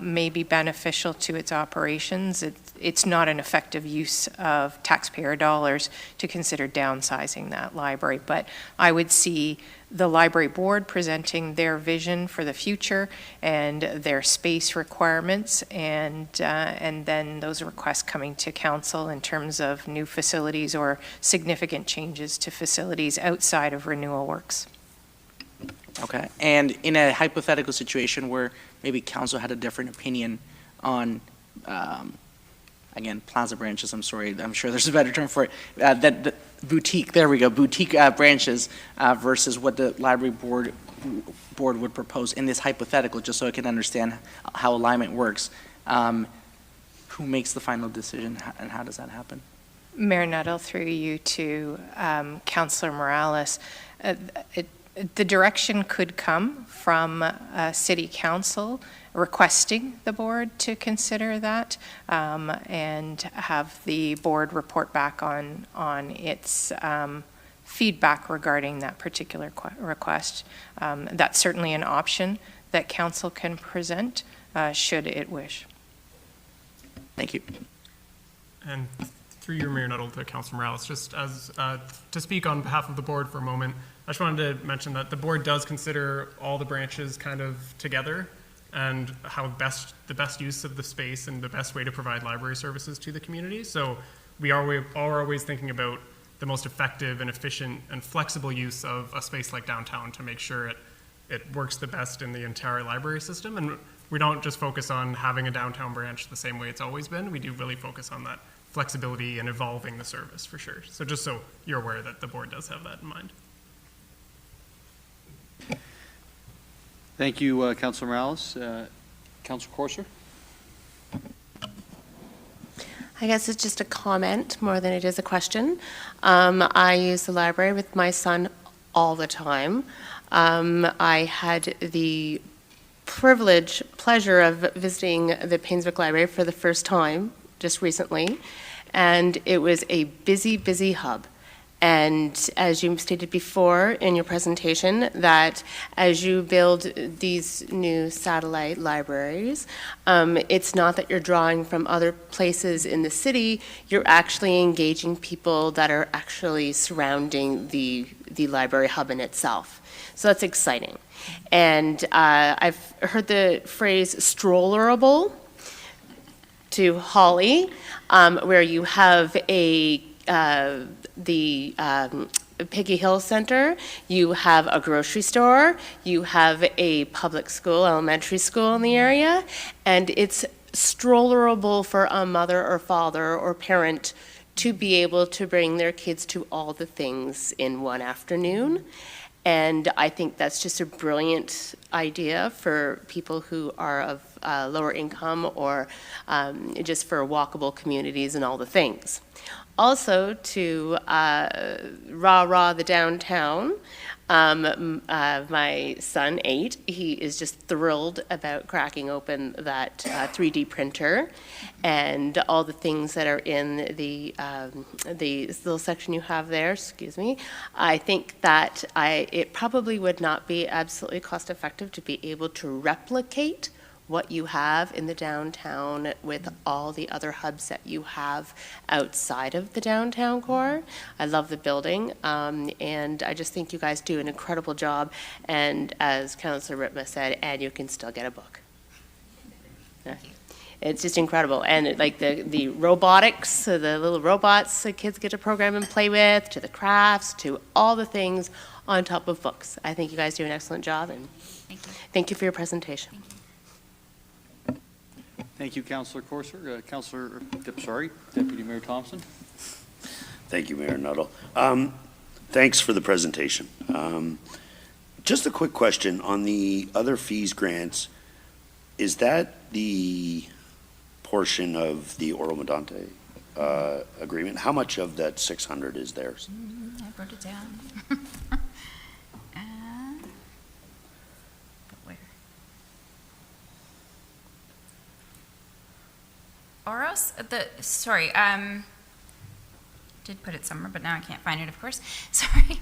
may be beneficial to its operations. It's not an effective use of taxpayer dollars to consider downsizing that library. But I would see the library board presenting their vision for the future and their space requirements, and then those requests coming to council in terms of new facilities or significant changes to facilities outside of renewal works. Okay, and in a hypothetical situation where maybe council had a different opinion on, again, plaza branches, I'm sorry, I'm sure there's a better term for it, that boutique, there we go, boutique branches versus what the library board would propose in this hypothetical, just so I can understand how alignment works. Who makes the final decision and how does that happen? Mayor Nuttall, through you to Councillor Morales, the direction could come from City Council requesting the board to consider that and have the board report back on its feedback regarding that particular request. That's certainly an option that council can present should it wish. Thank you. And through your Mayor Nuttall to Councilor Morales, just as to speak on behalf of the board for a moment, I just wanted to mention that the board does consider all the branches kind of together and how the best use of the space and the best way to provide library services to the community. So we are always thinking about the most effective and efficient and flexible use of a space like downtown to make sure it works the best in the entire library system. And we don't just focus on having a downtown branch the same way it's always been. We do really focus on that flexibility and evolving the service for sure. So just so you're aware that the board does have that in mind. Thank you, Councilor Morales. Councilor Corser? I guess it's just a comment more than it is a question. I use the library with my son all the time. I had the pleasure of visiting the Painswick Library for the first time just recently, and it was a busy, busy hub. And as you stated before in your presentation, that as you build these new satellite libraries, it's not that you're drawing from other places in the city, you're actually engaging people that are actually surrounding the library hub in itself. So that's exciting. And I've heard the phrase strollerable to Holly, where you have the Piggy Hill Center, you have a grocery store, you have a public school, elementary school in the area, and it's strollerable for a mother or father or parent to be able to bring their kids to all the things in one afternoon. And I think that's just a brilliant idea for people who are of lower income or just for walkable communities and all the things. Also to rah-rah the downtown, my son, 8, he is just thrilled about cracking open that 3D printer and all the things that are in the little section you have there, excuse me. I think that it probably would not be absolutely cost effective to be able to replicate what you have in the downtown with all the other hubs that you have outside of the downtown core. I love the building, and I just think you guys do an incredible job. And as Councillor Riepma said, and you can still get a book. It's just incredible. And like the robotics, the little robots the kids get to program and play with, to the crafts, to all the things on top of books. I think you guys do an excellent job, and thank you for your presentation. Thank you, Councillor Corser. Councillor Deputy Mayor Thompson. Thank you, Mayor Nuttall. Thanks for the presentation. Just a quick question on the other fees grants. Is that the portion of the Oro Medante agreement? How much of that 600 is theirs? I wrote it down. Where? Oros? Did put it somewhere, but now I can't find it, of course. Sorry.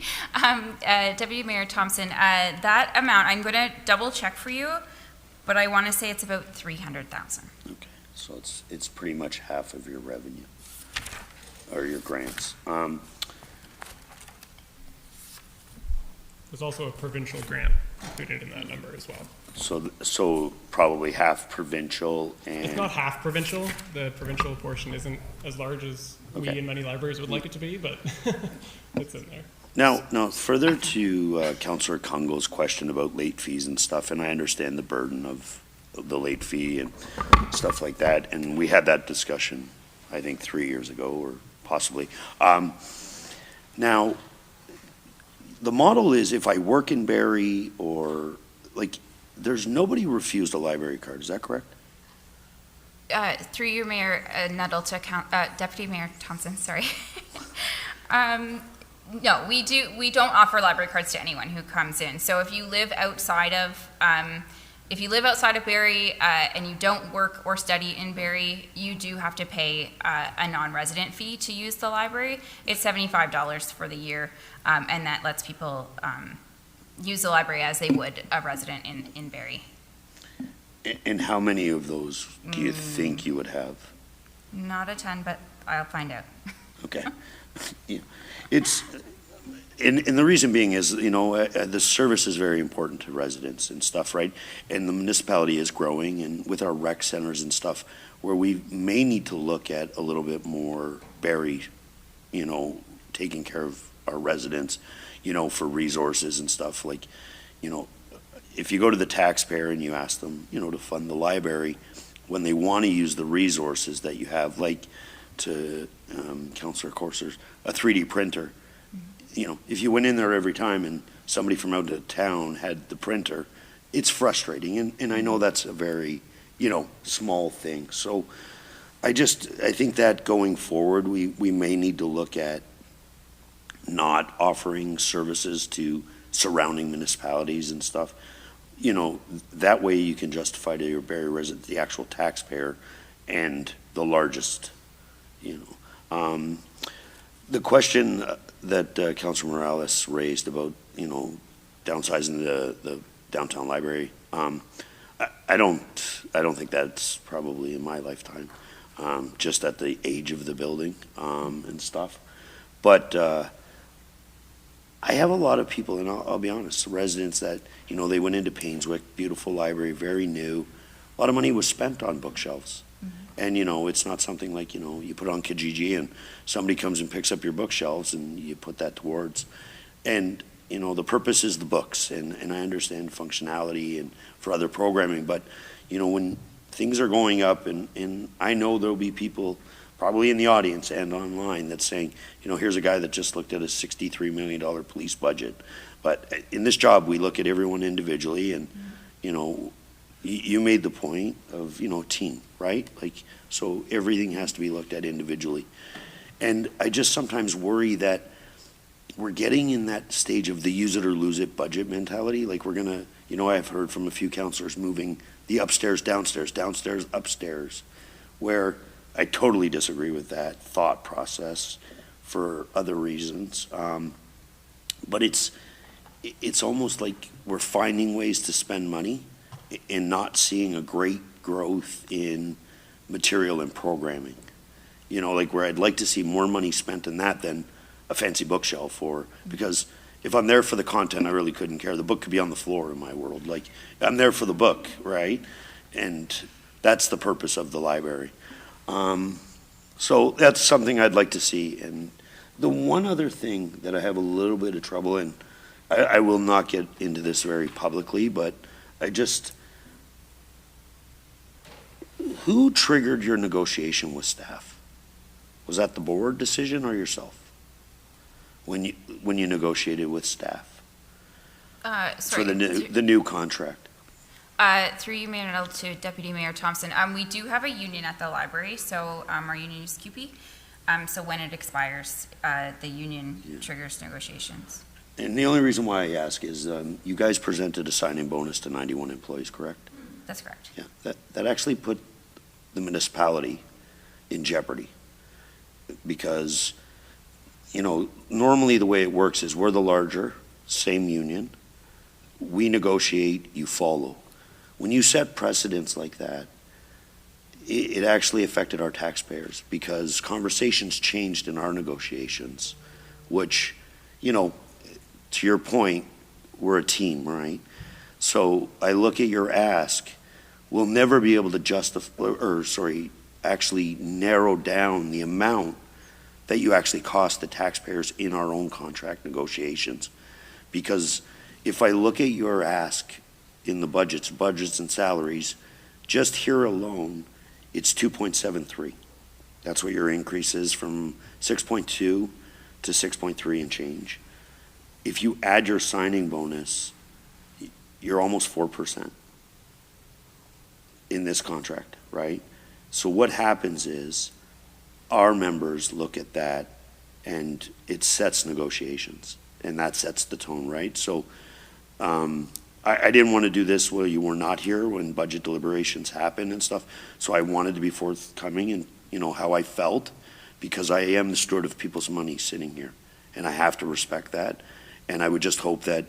Deputy Mayor Thompson, that amount, I'm going to double check for you, but I want to say it's about 300,000. Okay, so it's pretty much half of your revenue or your grants. There's also a provincial grant included in that number as well. So probably half provincial and... It's not half provincial. The provincial portion isn't as large as we and many libraries would like it to be, but it's in there. Now, further to Councillor Kungl's question about late fees and stuff, and I understand the burden of the late fee and stuff like that, and we had that discussion, I think, 3 years ago, or possibly. Now, the model is if I work in Barrie or, like, there's nobody refused a library card, is that correct? Through you, Mayor Nuttall, to Deputy Mayor Thompson, sorry. No, we don't offer library cards to anyone who comes in. So if you live outside of Barrie and you don't work or study in Barrie, you do have to pay a non-resident fee to use the library. It's $75 for the year, and that lets people use the library as they would a resident in Barrie. And how many of those do you think you would have? Not a ton, but I'll find out. Okay. Yeah. It's, and the reason being is, the service is very important to residents and stuff, right? And the municipality is growing, and with our rec centers and stuff, where we may need to look at a little bit more Barrie, taking care of our residents, for resources and stuff. Like, if you go to the taxpayer and you ask them, to fund the library, when they want to use the resources that you have, like to Councillor Corser's, a 3D printer, if you went in there every time and somebody from out of town had the printer, it's frustrating. And I know that's a very, small thing. So I think that going forward, we may need to look at not offering services to surrounding municipalities and stuff. That way you can justify to your Barrie resident, the actual taxpayer, and the largest, The question that Councilor Morales raised about, downsizing the downtown library, I don't think that's probably in my lifetime, just at the age of the building and stuff. But I have a lot of people, and I'll be honest, residents that, they went into Painswick, beautiful library, very new. A lot of money was spent on bookshelves. And, it's not something like, you put on Kijiji and somebody comes and picks up your bookshelves and you put that towards. And, the purpose is the books, and I understand functionality and for other programming, but, when things are going up, and I know there'll be people probably in the audience and online that's saying, here's a guy that just looked at a $63 million police budget. But in this job, we look at everyone individually, and, you made the point of, team, right? Like, so everything has to be looked at individually. And I just sometimes worry that we're getting in that stage of the use it or lose it budget mentality. Like, we're gonna, I've heard from a few councillors moving the upstairs, downstairs, downstairs, upstairs, where I totally disagree with that thought process for other reasons. But it's almost like we're finding ways to spend money and not seeing a great growth in material and programming. Like where I'd like to see more money spent in that than a fancy bookshelf, because if I'm there for the content, I really couldn't care. The book could be on the floor in my world. Like, I'm there for the book, right? And That's the purpose of the library. So that's something I'd like to see. And the one other thing that I have a little bit of trouble in, I will not get into this very publicly, but who triggered your negotiation with staff? Was that the board decision or yourself? When you negotiated with staff? Sorry. For the new contract? Through you, Mayor Nuttall, to Deputy Mayor Thompson. We do have a union at the library, so our union is QP. So when it expires, the union triggers negotiations. And the only reason why I ask is you guys presented a signing bonus to 91 employees, correct? That's correct. Yeah, that actually put the municipality in jeopardy because, normally the way it works is we're the larger, same union. We negotiate, you follow. When you set precedents like that, it actually affected our taxpayers because conversations changed in our negotiations, which, to your point, we're a team, right? So I look at your ask, we'll never be able to actually narrow down the amount that you actually cost the taxpayers in our own contract negotiations. Because if I look at your ask in the budgets and salaries, just here alone, it's 2.73. That's what your increase is from 6.2 to 6.3 and change. If you add your signing bonus, you're almost 4% in this contract, right? So what happens is our members look at that and it sets negotiations and that sets the tone, right? So I didn't want to do this while you were not here when budget deliberations happen and stuff. So I wanted to be forthcoming and how I felt because I am the steward of people's money sitting here and I have to respect that. And I would just hope that,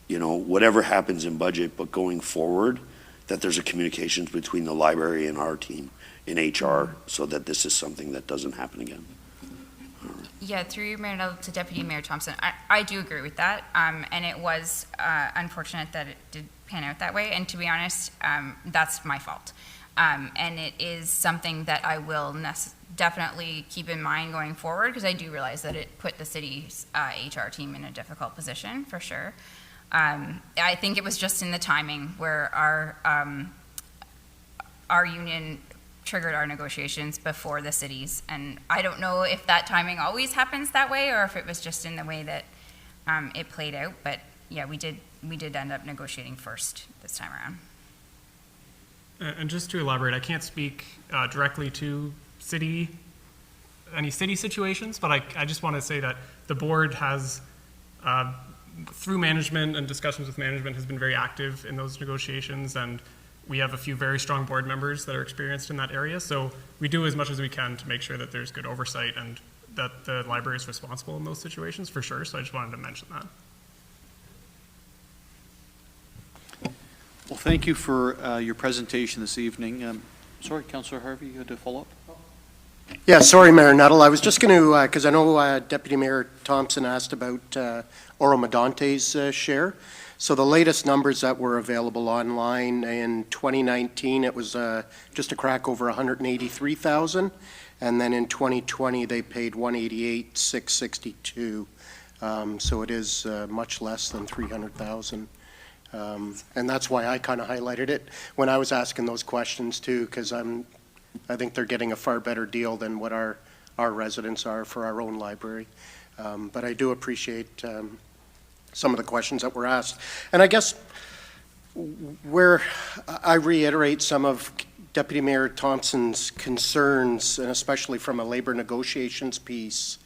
whatever happens in budget, but going forward, that there's a communications between the library and our team in HR so that this is something that doesn't happen again. Yeah, through you, Mayor Nuttall, to Deputy Mayor Thompson, I do agree with that. And it was unfortunate that it did pan out that way. And to be honest, that's my fault. And it is something that I will definitely keep in mind going forward because I do realize that it put the city's HR team in a difficult position for sure. I think it was just in the timing where our union triggered our negotiations before the city's, and I don't know if that timing always happens that way or if it was just in the way that it played out. But yeah, we did end up negotiating first this time around. And just to elaborate, I can't speak directly to any city situations, but I just want to say that the board has, through management and discussions with management, has been very active in those negotiations, and we have a few very strong board members that are experienced in that area. So we do as much as we can to make sure that there's good oversight and that the library is responsible in those situations for sure. So I just wanted to mention that. Well, thank you for your presentation this evening. Sorry, Councillor Harvey, you had to follow up? Yeah, sorry, Mayor Nuttall. I was just going to, because I know Deputy Mayor Thompson asked about Oro Medante's share. So the latest numbers that were available online in 2019, it was just a crack over 183,000, and then in 2020 they paid 188,662. So it is much less than 300,000. And that's why I kind of highlighted it when I was asking those questions too, because I think they're getting a far better deal than what our residents are for our own library. But I do appreciate some of the questions that were asked. And I guess where I reiterate some of Deputy Mayor Thompson's concerns, and especially from a labor negotiations piece,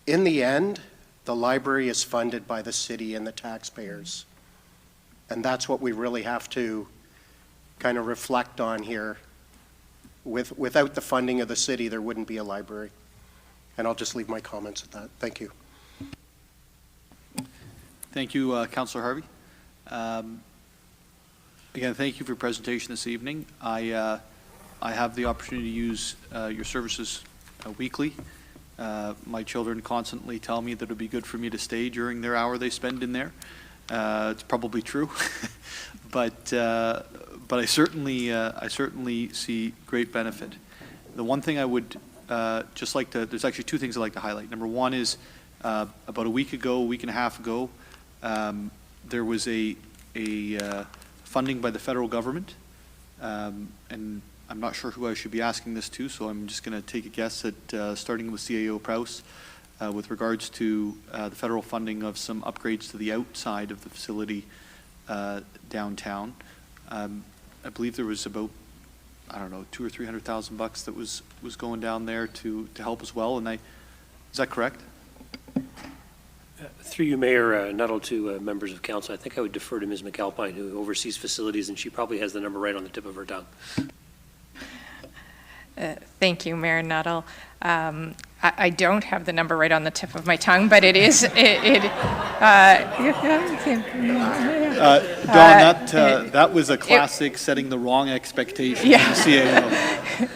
in the end, the library is funded by the city and the taxpayers. And that's what we really have to kind of reflect on here. Without the funding of the city, there wouldn't be a library. And I'll just leave my comments at that. Thank you. Thank you, Councillor Harvey. Again, thank you for your presentation this evening. I have the opportunity to use your services weekly. My children constantly tell me that it would be good for me to stay during their hour they spend in there. It's probably true, but but I certainly see great benefit. The one thing I would just like to, there's actually two things I'd like to highlight. Number one is about a week and a half ago, there was a funding by the federal government, and I'm not sure who I should be asking this to, so I'm just going to take a guess at starting with CAO Prowse with regards to the federal funding of some upgrades to the outside of the facility downtown. I believe there was about, I don't know, $200,000 or $300,000 that was going down there to help as well. And is that correct? Through you, Mayor Nuttall, to members of council, I think I would defer to Ms. McAlpine, who oversees facilities, and she probably has the number right on the tip of her tongue. Thank you, Mayor Nuttall. I don't have the number right on the tip of my tongue, but it is, Dawn, that was a classic setting the wrong expectation Yeah. from the CAO.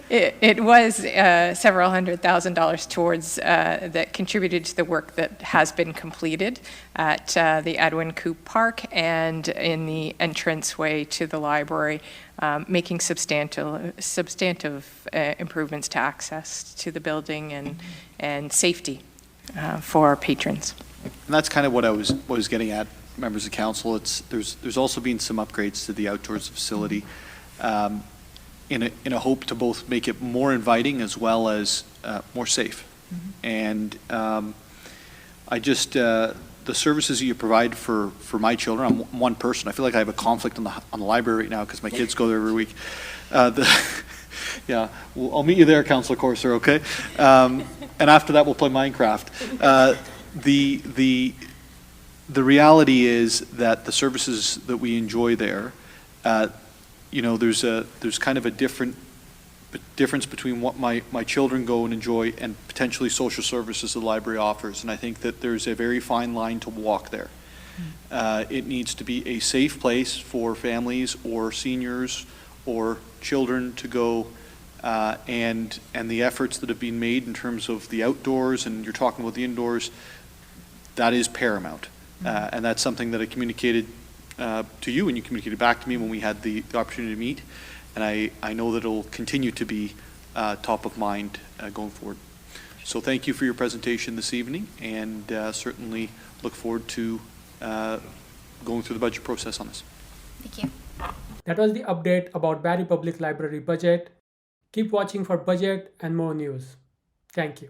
It was several $100,000 towards that contributed to the work that has been completed at the Edwin Coop Park and in the entranceway to the library, making substantive improvements to access to the building and safety for our patrons. And that's kind of what I was getting at, members of council. There's also been some upgrades to the outdoors facility. In a hope to both make it more inviting as well as more safe. And I just, the services that you provide for my children, I'm one person. I feel like I have a conflict on the library right now because my kids go there every week. Yeah, I'll meet you there, Councillor Corser, okay? And after that, we'll play Minecraft. The reality is that the services that we enjoy there, you know, there's kind of a difference between what my children go and enjoy and potentially social services the library offers. And I think that there's a very fine line to walk there. It needs to be a safe place for families or seniors or children to go, and the efforts that have been made in terms of the outdoors, and you're talking about the indoors, that is paramount. And that's something that I communicated to you, and you communicated back to me when we had the opportunity to meet, and I know that it'll continue to be top of mind going forward. So thank you for your presentation this evening, and certainly look forward to going through the budget process on this. Thank you. That was the update about Barrie Public Library budget. Keep watching for budget and more news. Thank you.